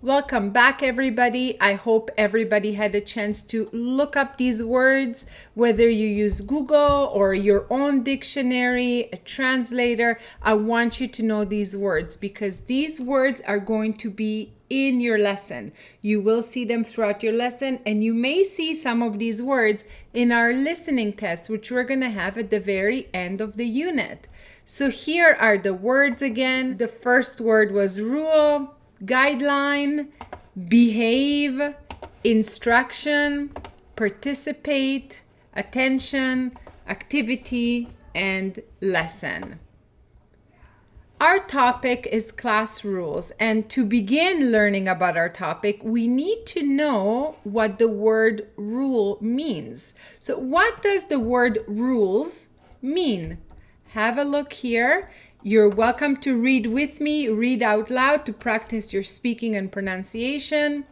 Welcome back, everybody. I hope everybody had a chance to look up these words, whether you use Google or your own dictionary, a translator. I want you to know these words because these words are going to be in your lesson. You will see them throughout your lesson, and you may see some of these words in our listening test, which we're going to have at the very end of the unit. So here are the words again. The first word was rule, guideline, behave, instruction, participate, attention, activity, and lesson. Our topic is class rules, and to begin learning about our topic, we need to know what the word rule means. So what does the word rules mean? Have a look here. You're welcome to read with me, read out loud to practice your speaking and pronunciation.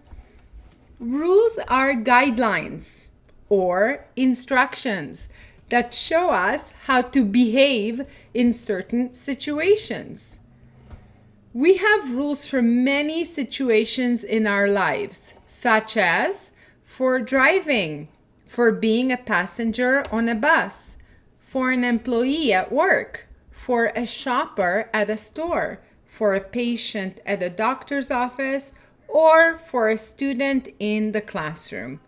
Rules are guidelines or instructions that show us how to behave in certain situations. We have rules for many situations in our lives, such as for driving, for being a passenger on a bus, for an employee at work, for a shopper at a store, for a patient at a doctor's office, or for a student in the classroom.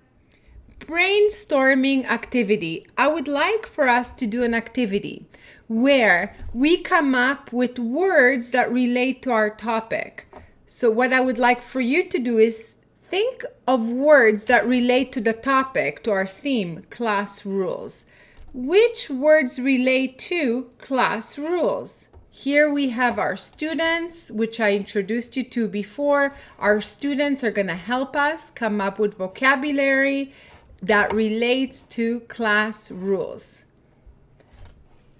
Brainstorming activity. I would like for us to do an activity where we come up with words that relate to our topic. So what I would like for you to do is think of words that relate to the topic, to our theme, class rules. Which words relate to class rules? Here we have our students, which I introduced you to before. Our students are going to help us come up with vocabulary that relates to class rules.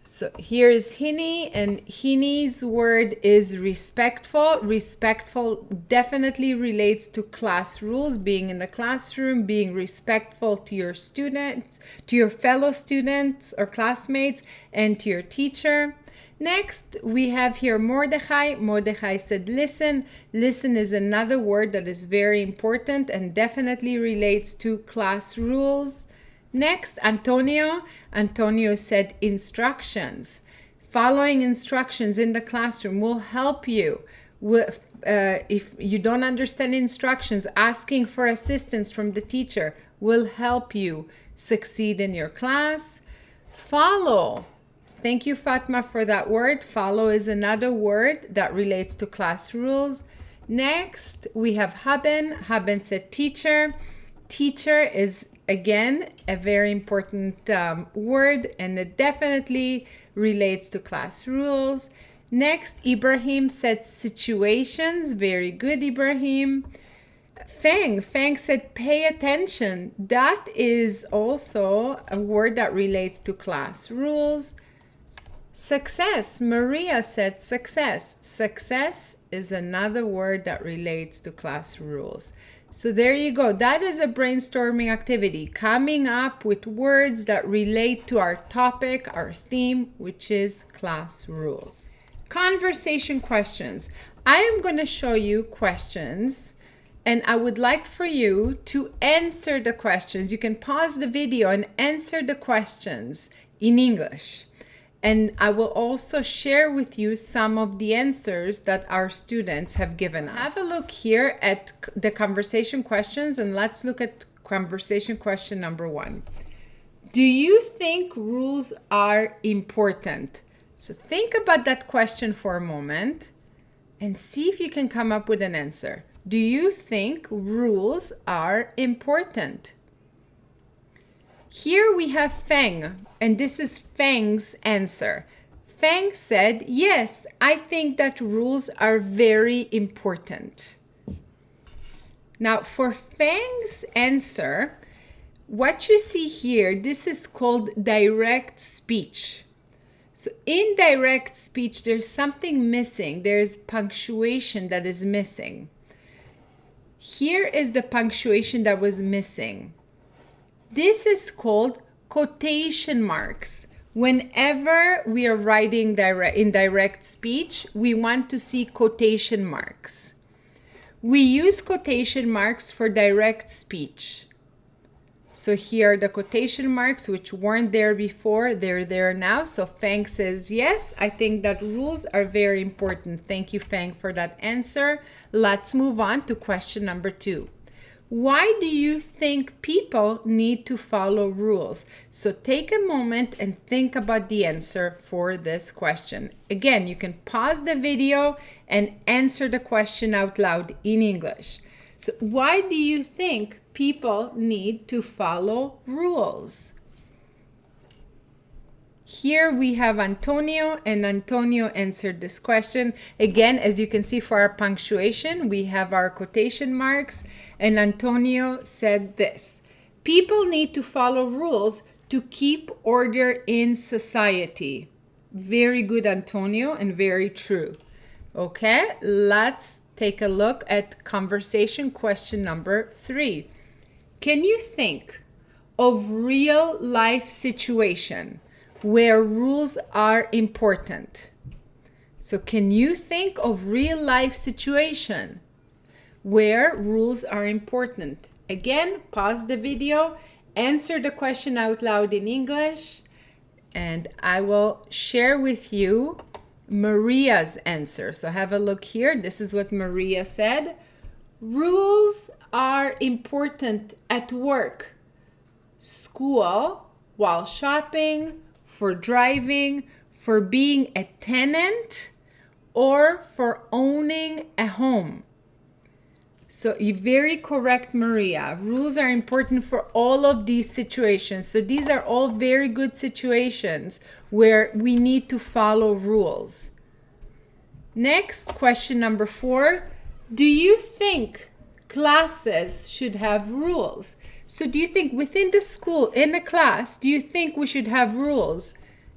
So here is Hini, and Hini's word is respectful. Respectful definitely relates to class rules, being in the classroom, being respectful to your students, to your fellow students or classmates, and to your teacher. Next, we have here Mordechai. Mordechai said listen. Listen is another word that is very important and definitely relates to class rules. Next, Antonio. Antonio said instructions. Following instructions in the classroom will help you. If you don't understand instructions, asking for assistance from the teacher will help you succeed in your class. Follow. Thank you, Fatma, for that word. Follow is another word that relates to class rules. Next, we have Haben. Haben said teacher. Teacher is, again, a very important word, and it definitely relates to class rules. Next, Ibrahim said situations. Very good, Ibrahim. Feng said pay attention. That is also a word that relates to class rules. Success. Maria said success. Success is another word that relates to class rules. So there you go. That is a brainstorming activity, coming up with words that relate to our topic, our theme, which is class rules. Conversation questions. I am going to show you questions, and I would like for you to answer the questions. You can pause the video and answer the questions in English. And I will also share with you some of the answers that our students have given us. Have a look here at the conversation questions, and let's look at conversation question number 1. Do you think rules are important? So think about that question for a moment and see if you can come up with an answer. Do you think rules are important? Here we have Feng, and this is Feng's answer. Feng said, yes, I think that rules are very important. Now, for Feng's answer, what you see here, this is called direct speech. So in direct speech, there's something missing. There's punctuation that is missing. Here is the punctuation that was missing. This is called quotation marks. Whenever we are writing in direct speech, we want to see quotation marks. We use quotation marks for direct speech. So here are the quotation marks which weren't there before. They're there now. So Fang says yes. I think that rules are very important. Thank you, Fang, for that answer. Let's move on to question number 2. Why do you think people need to follow rules? So take a moment and think about the answer for this question. Again, you can pause the video and answer the question out loud in English. So why do you think people need to follow rules? Here we have Antonio, and Antonio answered this question. Again, as you can see for our punctuation, we have our quotation marks, and Antonio said this: people need to follow rules to keep order in society. Very good, Antonio, and very true. Okay, let's take a look at conversation question number 3. Can you think of real life situation where rules are important? So can you think of real life situation where rules are important? Again, pause the video, answer the question out loud in English, and I will share with you Maria's answer. So have a look here. This is what Maria said. Rules are important at work, school, while shopping, for driving, for being a tenant, or for owning a home. So you're very correct, Maria. Rules are important for all of these situations. So these are all very good situations where we need to follow rules. Next, question number 4. Do you think classes should have rules? So do you think within the school, in a class, do you think we should have rules?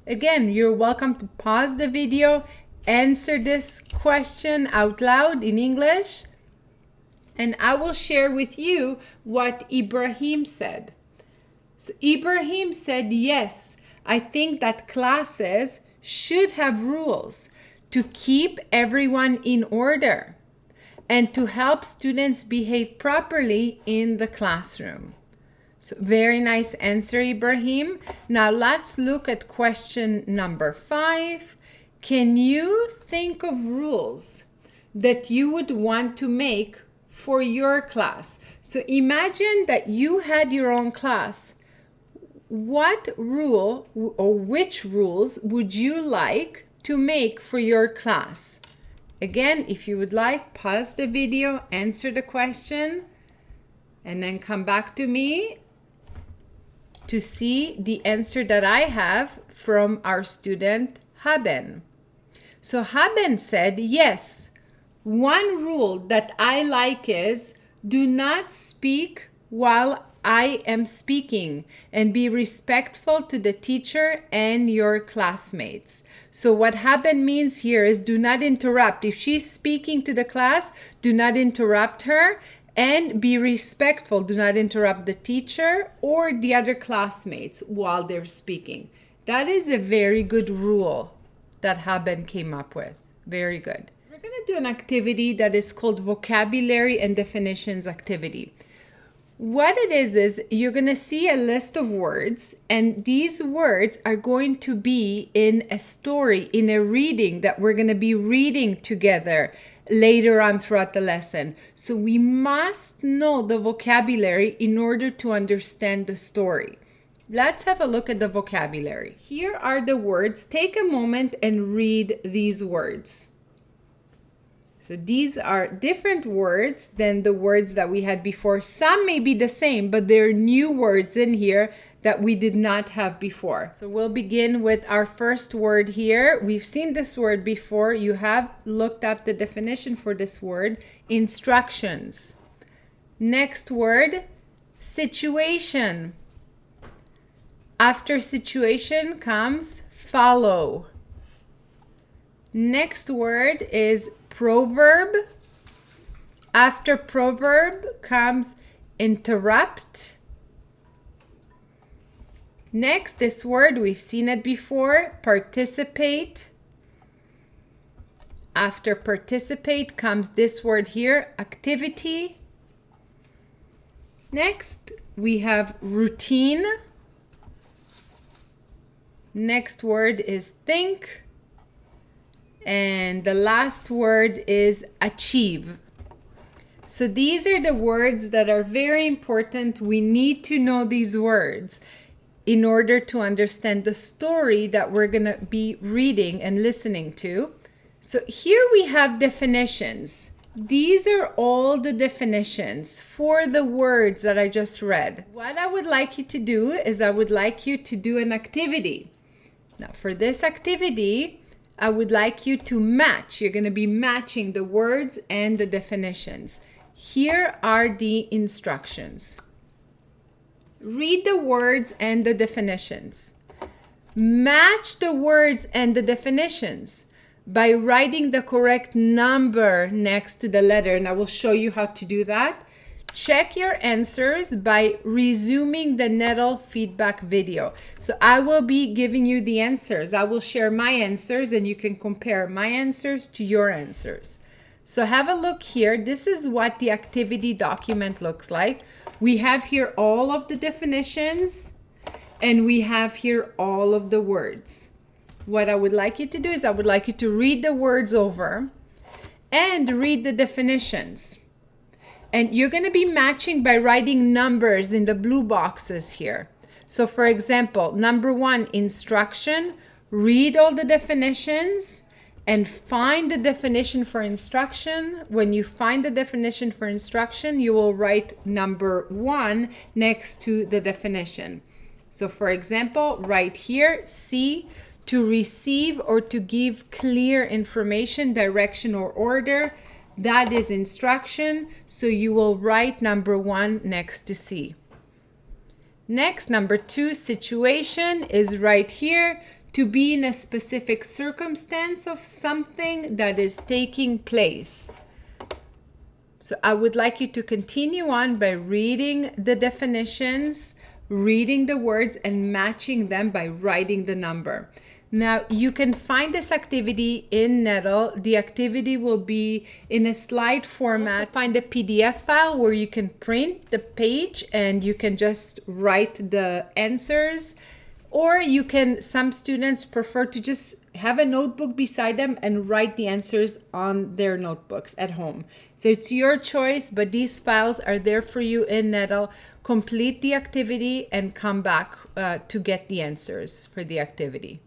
Again, you're welcome to pause the video, answer this question out loud in English, and I will share with you what Ibrahim said. So Ibrahim said, yes, I think that classes should have rules to keep everyone in order and to help students behave properly in the classroom. So very nice answer, Ibrahim. Now let's look at question number 5. Can you think of rules that you would want to make for your class? So imagine that you had your own class. What rule or which rules would you like to make for your class? Again, if you would like, pause the video, answer the question, and then come back to me to see the answer that I have from our student Haben. So Haben said, yes, one rule that I like is do not speak while I am speaking and be respectful to the teacher and your classmates. So what Haben means here is do not interrupt. If she's speaking to the class, do not interrupt her, and be respectful. Do not interrupt the teacher or the other classmates while they're speaking. That is a very good rule that Haben came up with. Very good. We're going to do an activity that is called vocabulary and definitions activity. What it is you're going to see a list of words, and these words are going to be in a story, in a reading that we're going to be reading together later on throughout the lesson. So we must know the vocabulary in order to understand the story. Let's have a look at the vocabulary. Here are the words. Take a moment and read these words. So these are different words than the words that we had before. Some may be the same, but there are new words in here that we did not have before. So we'll begin with our first word here. We've seen this word before. You have looked up the definition for this word, instructions. Next word, situation. After situation comes follow. Next word is proverb. After proverb comes interrupt. Next, this word, we've seen it before, participate. After participate comes this word here, activity. Next, we have routine. Next word is think. And the last word is achieve. So these are the words that are very important. We need to know these words in order to understand the story that we're going to be reading and listening to. So here we have definitions. These are all the definitions for the words that I just read. What I would like you to do is I would like you to do an activity. Now for this activity, I would like you to match. You're going to be matching the words and the definitions. Here are the instructions. Read the words and the definitions. Match the words and the definitions by writing the correct number next to the letter, and I will show you how to do that. Check your answers by resuming the NETOL feedback video. So I will be giving you the answers. I will share my answers and you can compare my answers to your answers. So have a look here. This is what the activity document looks like. We have here all of the definitions and we have here all of the words. What I would like you to do is I would like you to read the words over and read the definitions. And you're going to be matching by writing numbers in the blue boxes here. So for example, number 1, instruction. Read all the definitions and find the definition for instruction. When you find the definition for instruction, you will write number 1 next to the definition. So for example, right here, C, to receive or to give clear information, direction, or order. That is instruction, so you will write number 1 next to C. Next, number 2, situation is right here, to be in a specific circumstance of something that is taking place. So I would like you to continue on by reading the definitions, reading the words, and matching them by writing the number. Now, you can find this activity in NETOL. The activity will be in a slide format. Also find a PDF file where you can print the page and you can just write the answers. Or you can, some students prefer to just have a notebook beside them and write the answers on their notebooks at home. So it's your choice, but these files are there for you in NETOL. Complete the activity and come back to get the answers for the activity.